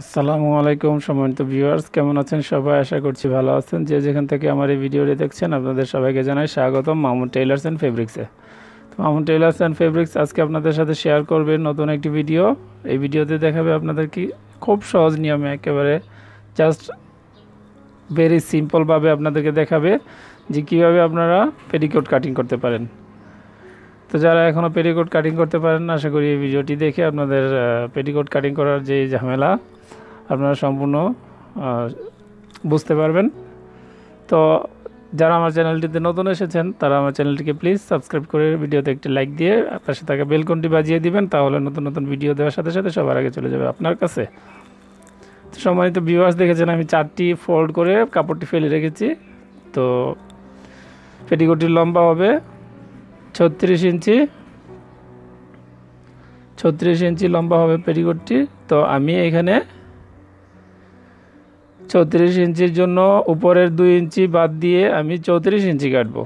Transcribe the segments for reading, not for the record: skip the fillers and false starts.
আসসালামু আলাইকুম সম্মানিত ভিউয়ার্স, কেমন আছেন সবাই? আশা করছি ভালো আছেন। যে যেখান থেকে আমার এই ভিডিওটি দেখছেন আপনাদের সবাইকে জানাই স্বাগতম মামুন টেইলার্স অ্যান্ড ফেব্রিক্সে। তো মামুন টেইলার্স অ্যান্ড ফেব্রিক্স আজকে আপনাদের সাথে শেয়ার করবে নতুন একটি ভিডিও। এই ভিডিওতে দেখাবে আপনাদের কি খুব সহজ নিয়মে একেবারে জাস্ট ভেরি সিম্পলভাবে আপনাদেরকে দেখাবে যে কীভাবে আপনারা পেটিকোট কাটিং করতে পারেন। তো যারা এখনও পেটিকোট কাটিং করতে পারেন না, আশা করি এই ভিডিওটি দেখে আপনাদের পেটিকোট কাটিং করার যে ঝামেলা আপনারা সম্পূর্ণ বুঝতে পারবেন। তো যারা আমার চ্যানেলটিতে নতুন এসেছেন তারা আমার চ্যানেলটিকে প্লিজ সাবস্ক্রাইব করে ভিডিওতে একটি লাইক দিয়ে পাশে থাকা বেলকনটি বাজিয়ে দিবেন, তাহলে নতুন নতুন ভিডিও দেওয়ার সাথে সাথে সবার আগে চলে যাবে আপনার কাছে। তো সম্মানিত ভিউয়ার্স, দেখেছেন আমি 4টি ফোল্ড করে কাপড়টি ফেলে রেখেছি। তো পেটিকোটটির লম্বা হবে 36 ইঞ্চি, 36 ইঞ্চি লম্বা হবে পেটিকোটটি। তো আমি এখানে 34 ইঞ্চির জন্য উপরের 2 ইঞ্চি বাদ দিয়ে আমি 34 ইঞ্চি কাটবো।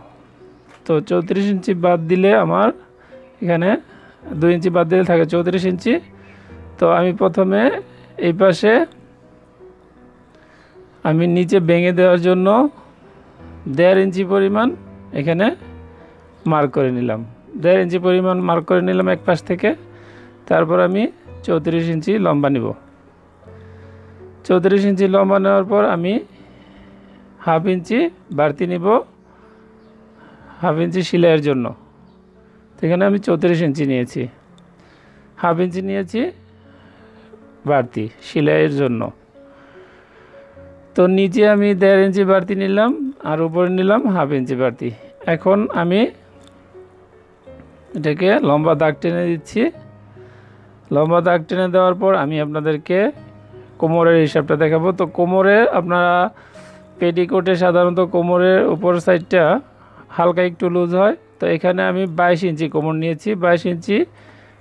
তো 34 ইঞ্চি বাদ দিলে আমার এখানে 2 ইঞ্চি বাদ দিলে থাকে 34 ইঞ্চি। তো আমি প্রথমে এই পাশে আমি নিচে ভেঙে দেওয়ার জন্য 1.5 ইঞ্চি পরিমাণ এখানে মার্ক করে নিলাম। 1.5 ইঞ্চি পরিমাণ মার্ক করে নিলাম এক পাশ থেকে। তারপর আমি 34 ইঞ্চি লম্বা নিব। 34 ইঞ্চি লম্বা নেওয়ার পর আমি 1/2 ইঞ্চি বাড়তি নিব 1/2 ইঞ্চি সেলাইয়ের জন্য। তো এখানে আমি 34 ইঞ্চি নিয়েছি, 1/2 ইঞ্চি নিয়েছি বাড়তি সেলাইয়ের জন্য। তো নিচে আমি 1.5 ইঞ্চি বাড়তি নিলাম আর উপরে নিলাম 1/2 ইঞ্চি বাড়তি। এখন আমি এটাকে লম্বা দাগ টেনে দিচ্ছি। লম্বা দাগ টেনে দেওয়ার পর আমি আপনাদেরকে কোমরের হিসাবটা দেখাবো। তো কোমরের আপনারা পেটিকোটে সাধারণত কোমরের উপর সাইডটা হালকা একটু লুজ হয়। তো এখানে আমি 22 ইঞ্চি কোমর নিয়েছি, 22 ইঞ্চি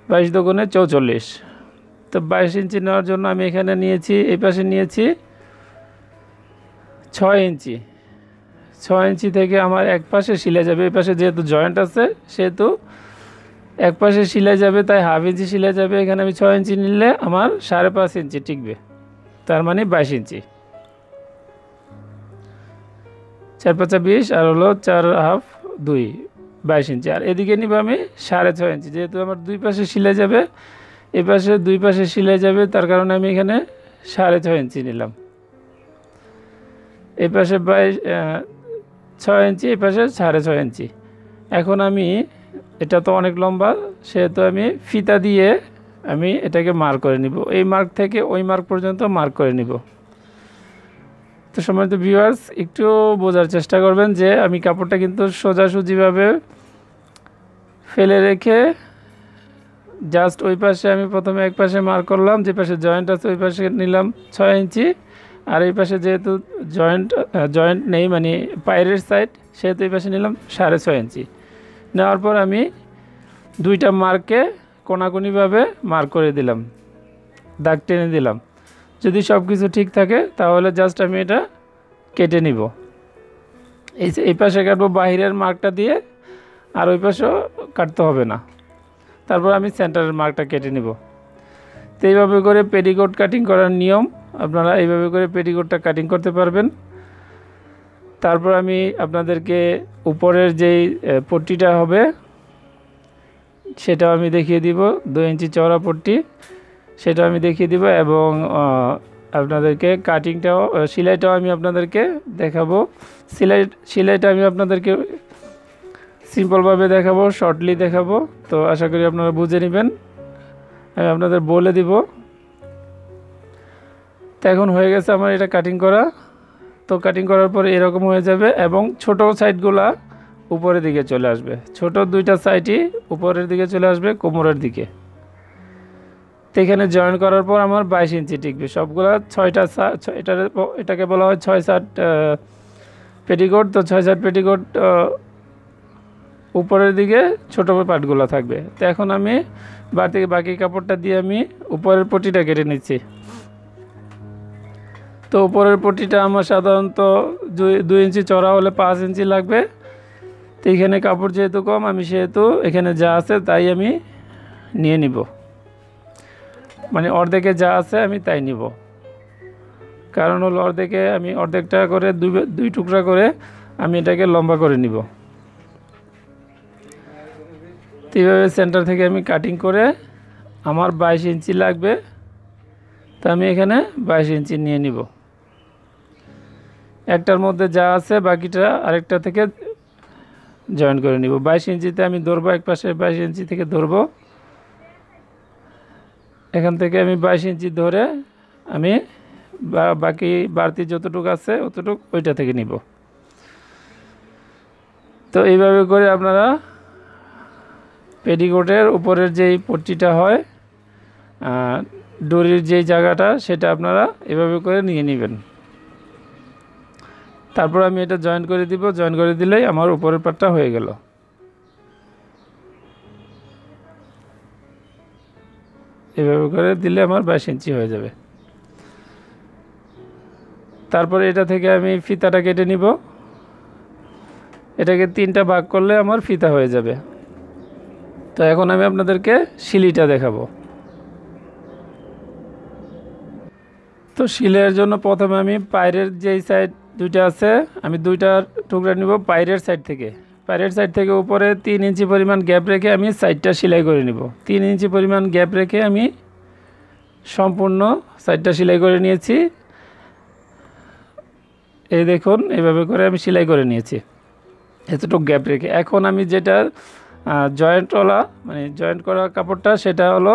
22 দুগুণে 44। তো 22 ইঞ্চি নেওয়ার জন্য আমি এখানে নিয়েছি, এই পাশে নিয়েছি 6 ইঞ্চি। 6 ইঞ্চি থেকে আমার এক পাশে সিলাই যাবে, এই পাশে যেহেতু জয়েন্ট আছে সেহেতু এক পাশে সিলাই যাবে, তাই 1/2 ইঞ্চি সিলাই যাবে। এখানে আমি 6 ইঞ্চি নিলে আমার 5.5 ইঞ্চি টিকবে, তার মানে 22 ইঞ্চি। 4 × 5 = 20 আর হলো 4.5 2 22 ইঞ্চি। আর এদিকে নিব আমি 6.5 ইঞ্চি, যেহেতু আমার দুই পাশে সিলাই যাবে, এই পাশে দুই পাশে সিলাই যাবে, তার কারণে আমি এখানে 6.5 ইঞ্চি নিলাম। এই পাশে 6 ইঞ্চি, এই পাশে 6.5 ইঞ্চি। এখন আমি এটা তো অনেক লম্বা, সেহেতু আমি ফিতা দিয়ে আমি এটাকে মার্ক করে নিব। এই মার্ক থেকে ওই মার্ক পর্যন্ত মার্ক করে নিব। তো সম্মানিত ভিউয়ার্স, একটু বোঝার চেষ্টা করবেন যে আমি কাপড়টা কিন্তু সোজাসুজিভাবে ফেলে রেখে জাস্ট ওই পাশে আমি প্রথমে এক পাশে মার্ক করলাম, যে পাশে জয়েন্ট আছে ওই পাশে নিলাম 6 ইঞ্চি। আর এই পাশে যেহেতু জয়েন্ট নেই, মানে পায়ের সাইড, সেহেতু এই পাশে নিলাম 6.5 ইঞ্চি। নেওয়ার পর আমি দুইটা মার্কে কোনাকুনিভাবে মার্ক করে দিলাম, দাগ টেনে দিলাম। যদি সব কিছু ঠিক থাকে তাহলে জাস্ট আমি এটা কেটে নিব। এই পাশে কাটবো বাহিরের মার্কটা দিয়ে, আর ওই পাশেও কাটতে হবে না। তারপর আমি সেন্টারের মার্কটা কেটে নিব। তো এইভাবে করে পেটিকোট কাটিং করার নিয়ম, আপনারা এইভাবে করে পেটিকোটটা কাটিং করতে পারবেন। তারপর আমি আপনাদেরকে উপরের যেই পট্টিটা হবে সেটাও আমি দেখিয়ে দিব, 2 ইঞ্চি চওড়া পট্টি, সেটা আমি দেখিয়ে দিব। এবং আপনাদেরকে কাটিংটাও, সেলাইটাও আমি আপনাদেরকে দেখাবো। সেলাইটা আমি আপনাদেরকে সিম্পলভাবে দেখাবো, শর্টলি দেখাবো। তো আশা করি আপনারা বুঝে নেবেন, আমি আপনাদের বলে দিব। তো এখন হয়ে গেছে আমার এটা কাটিং করা। তো কাটিং করার পরে এরকম হয়ে যাবে এবং ছোট সাইডগুলা উপরের দিকে চলে আসবে, ছোট দুইটা সাইডই উপরের দিকে চলে আসবে কোমরের দিকে। তো এখানে জয়েন করার পর আমার 22 ইঞ্চি টিকবে সবগুলা। এটাকে বলা হয় 6/7 পেটিকোট। তো 6/7 পেটিকোট উপরের দিকে ছোটো পার্টগুলো থাকবে। তো এখন আমি বাকি কাপড়টা দিয়ে আমি উপরের পট্টিটা কেটে নিচ্ছি। তো উপরের পট্টিটা আমার সাধারণত 2 ইঞ্চি চড়া হলে 5 ইঞ্চি লাগবে। তো এখানে কাপড় যেহেতু কম, আমি সেহেতু এখানে যা আছে তাই আমি নিয়ে নিব, মানে অর্ধেকে যা আছে আমি তাই নিব। কারণ হলো অর্ধেকে আমি অর্ধেকটা করে দুই টুকরা করে আমি এটাকে লম্বা করে নিব। তো এইভাবে সেন্টার থেকে আমি কাটিং করে আমার 22 ইঞ্চি লাগবে, তো আমি এখানে 22 ইঞ্চি নিয়ে নিব। একটার মধ্যে যা আছে বাকিটা আরেকটা থেকে জয়েন করে নিব। 22 ইঞ্চিতে আমি ধরবো, এক পাশে 22 ইঞ্চি থেকে ধরবো, এখান থেকে আমি 22 ইঞ্চি ধরে আমি বাকি বাড়তি যতটুকু আছে অতটুকু ওইটা থেকে নিব। তো এইভাবে করে আপনারা পেটিকোটের উপরের যেই পট্টিটা হয়, ডরির যেই জায়গাটা, সেটা আপনারা এভাবে করে নিয়ে নেবেন। তারপর আমি এটা জয়েন করে দিব, জয়েন করে দিলেই আমার উপরের পাটটা হয়ে গেল। এভাবে করে দিলে আমার 22 ইঞ্চি হয়ে যাবে। তারপরে এটা থেকে আমি ফিতাটা কেটে নিব, এটাকে 3টা ভাগ করলে আমার ফিতা হয়ে যাবে। তো এখন আমি আপনাদেরকে শিলিটা দেখাবো। তো শিলের জন্য প্রথমে আমি পায়ের যেই সাইড দুইটা আছে, আমি 2টা টুকরা নিব পায়ের সাইড থেকে। পায়ের সাইড থেকে উপরে 3 ইঞ্চি পরিমাণ গ্যাপ রেখে আমি সাইডটা সেলাই করে নিব। 3 ইঞ্চি পরিমাণ গ্যাপ রেখে আমি সম্পূর্ণ সাইডটা সেলাই করে নিয়েছি। এই দেখুন, এইভাবে করে আমি সেলাই করে নিয়েছি এতটুকু গ্যাপ রেখে। এখন আমি যেটা জয়েন্টওয়ালা মানে জয়েন্ট করা কাপড়টা, সেটা হলো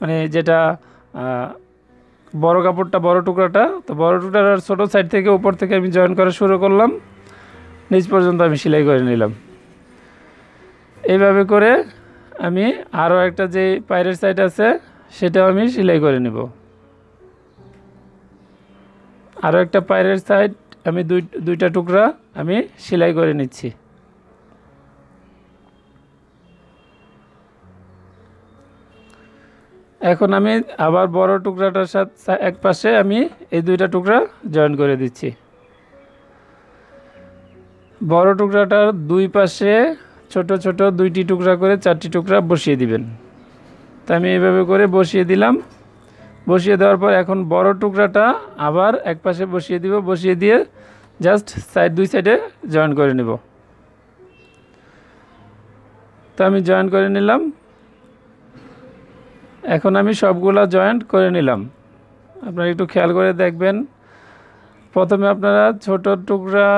মানে যেটা বড় কাপড়টা, বড় টুকরাটা, তো বড় টুকরার ছোটো সাইড থেকে উপর থেকে আমি জয়েন করা শুরু করলাম, নিচ পর্যন্ত আমি সেলাই করে নিলাম। এইভাবে করে আমি আরও একটা যে পায়ের সাইড আছে সেটাও আমি সেলাই করে নেব। আরও একটা পায়ের সাইড আমি দুইটা টুকরা আমি সেলাই করে নিচ্ছি। এখন আমি আবার বড় টুকরাটার সাথে এক পাশে আমি এই 2টা টুকরা জয়েন করে দিচ্ছি। বড় টুকরাটার 2 পাশে ছোট ছোট 2টি টুকরা করে 4টি টুকরা বসিয়ে দিবেন। তা আমি এইভাবে করে বসিয়ে দিলাম। বসিয়ে দেওয়ার পর এখন বড় টুকরাটা আবার এক পাশে বসিয়ে দিব, বসিয়ে দিয়ে জাস্ট দুই সাইডে জয়েন করে নেব। তো আমি জয়েন করে নিলাম। এখন আমি সবগুলা জয়েন্ট করে নিলাম। আপনারা একটু খেয়াল করে দেখবেন, প্রথমে আপনারা ছোট টুকরা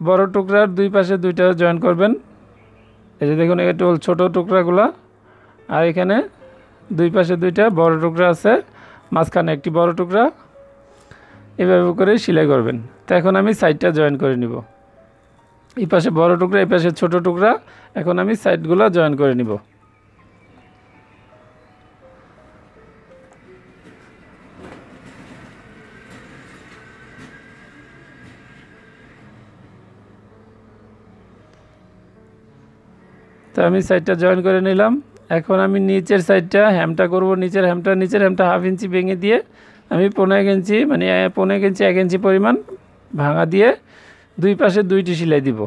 বড় টুকরার 2 পাশে 2টা জয়েন করবেন। এই যে দেখুন, এটা হল ছোট টুকরাগুলা, আর এখানে 2 পাশে 2টা বড় টুকরা আছে, মাঝখানে একটি বড় টুকরা। এভাবে করে সেলাই করবেন। তো এখন আমি সাইডটা জয়েন করে নিব। এই পাশে বড় টুকরা, এই পাশে ছোট টুকরা। এখন আমি সাইডগুলো জয়েন করে নিব। তো আমি সাইডটা জয়েন করে নিলাম। এখন আমি নিচের সাইডটা হ্যামটা করব। নিচের হ্যামটা 1/2 ইঞ্চি ভেঙে দিয়ে আমি 15 ইঞ্চি মানে 15 ইঞ্চি 1 ইঞ্চি পরিমাণ ভাঙা দিয়ে 2 পাশে 2টি সেলাই দিব।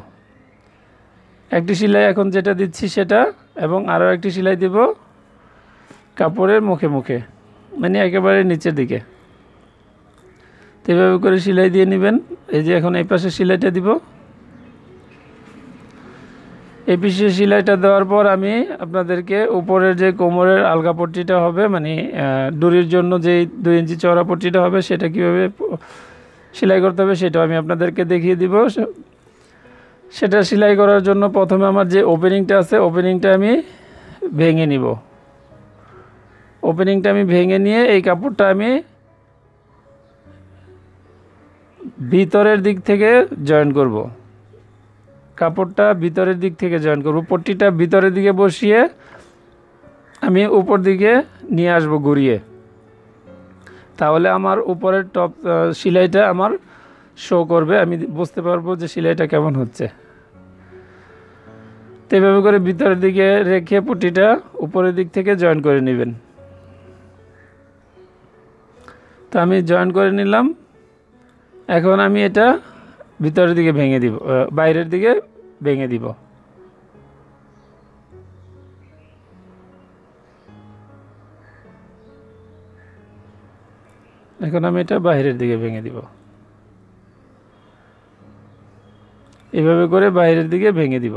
একটি সেলাই এখন যেটা দিচ্ছি সেটা, এবং আরও একটি সেলাই দিব কাপড়ের মুখে মুখে, মানে একেবারে নিচের দিকে। তো এভাবে করে সেলাই দিয়ে নেবেন। এই যে এখন এই পাশে সেলাইটা দিব। এই পিসে সেলাইটা দেওয়ার পর আমি আপনাদেরকে উপরের যে কোমরের আলগা পট্টিটা হবে, মানে ডুরির জন্য যে 2 ইঞ্চি চওড়া পট্টিটা হবে, সেটা কীভাবে সেলাই করতে হবে সেটাও আমি আপনাদেরকে দেখিয়ে দিব। সেটা সেলাই করার জন্য প্রথমে আমার যে ওপেনিংটা আছে, ওপেনিংটা আমি ভেঙে নিব। ওপেনিংটা আমি ভেঙে নিয়ে এই কাপড়টা আমি ভিতরের দিক থেকে জয়েন করব। কাপড়টা ভিতরের দিক থেকে জয়েন করব। পট্টিটা ভিতরের দিকে বসিয়ে আমি উপর দিকে নিয়ে আসব ঘুরিয়ে। তাহলে আমার উপরের টপ সেলাইটা আমার শো করবে, আমি বুঝতে পারবো যে সেলাইটা কেমন হচ্ছে। তো এভাবে করে ভিতরের দিকে রেখে পট্টিটা উপরের দিক থেকে জয়েন করে নেবেন। তো আমি জয়েন করে নিলাম। এখন আমি এটা ভিতরের দিকে ভেঙে দিব, বাইরের দিকে ভেঙে দিব। এখন আমি এটা বাইরের দিকে ভেঙে দিব। এভাবে করে বাইরের দিকে ভেঙে দিব।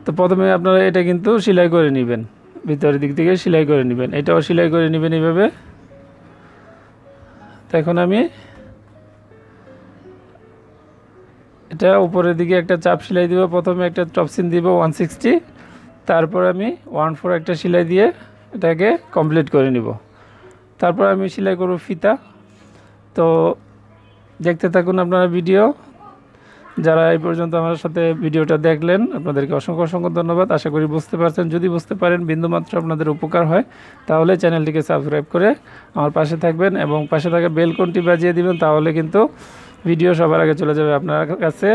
তো প্রথমে আপনারা এটা কিন্তু সেলাই করে নেবেন, ভিতরের দিক থেকে সেলাই করে নেবেন, এটাও সেলাই করে নেবেন এইভাবে। তো এখন আমি এটা উপরের দিকে একটা চাপ সেলাই দিব, প্রথমে একটা টপসিন দিব 160, তারপর আমি 1/4 একটা সেলাই দিয়ে এটাকে কমপ্লিট করে নিব। তারপর আমি সেলাই করব ফিতা। তো দেখতে থাকুন আপনারা ভিডিও। যারা এই পর্যন্ত আমার সাথে ভিডিওটা দেখলেন আপনাদেরকে অসংখ্য অসংখ্য ধন্যবাদ। আশা করি বুঝতে পারছেন। যদি বুঝতে পারেন, বিন্দুমাত্র আপনাদের উপকার হয়, তাহলে চ্যানেলটিকে সাবস্ক্রাইব করে আমার পাশে থাকবেন এবং পাশে থাকা বেল কোনটি বাজিয়ে দিবেন, তাহলে কিন্তু ভিডিও সবার আগে চলে যাবে আপনার কাছে।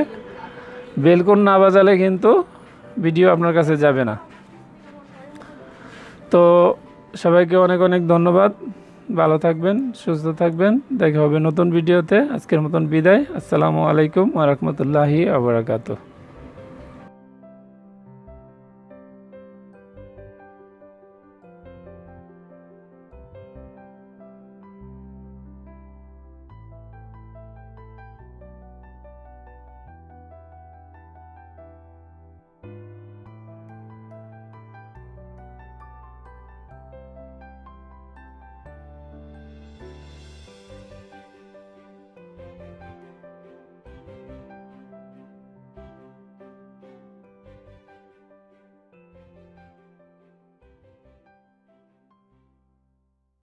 বেল কোন না বাজালে কিন্তু ভিডিও আপনার কাছে যাবে না। তো সবাইকে অনেক অনেক ধন্যবাদ। ভালো থাকবেন, সুস্থ থাকবেন, দেখা হবে নতুন ভিডিওতে। আজকের মতন বিদায়। আসসালামু আলাইকুম ওয়া রাহমাতুল্লাহি ওয়া বারাকাতুহু।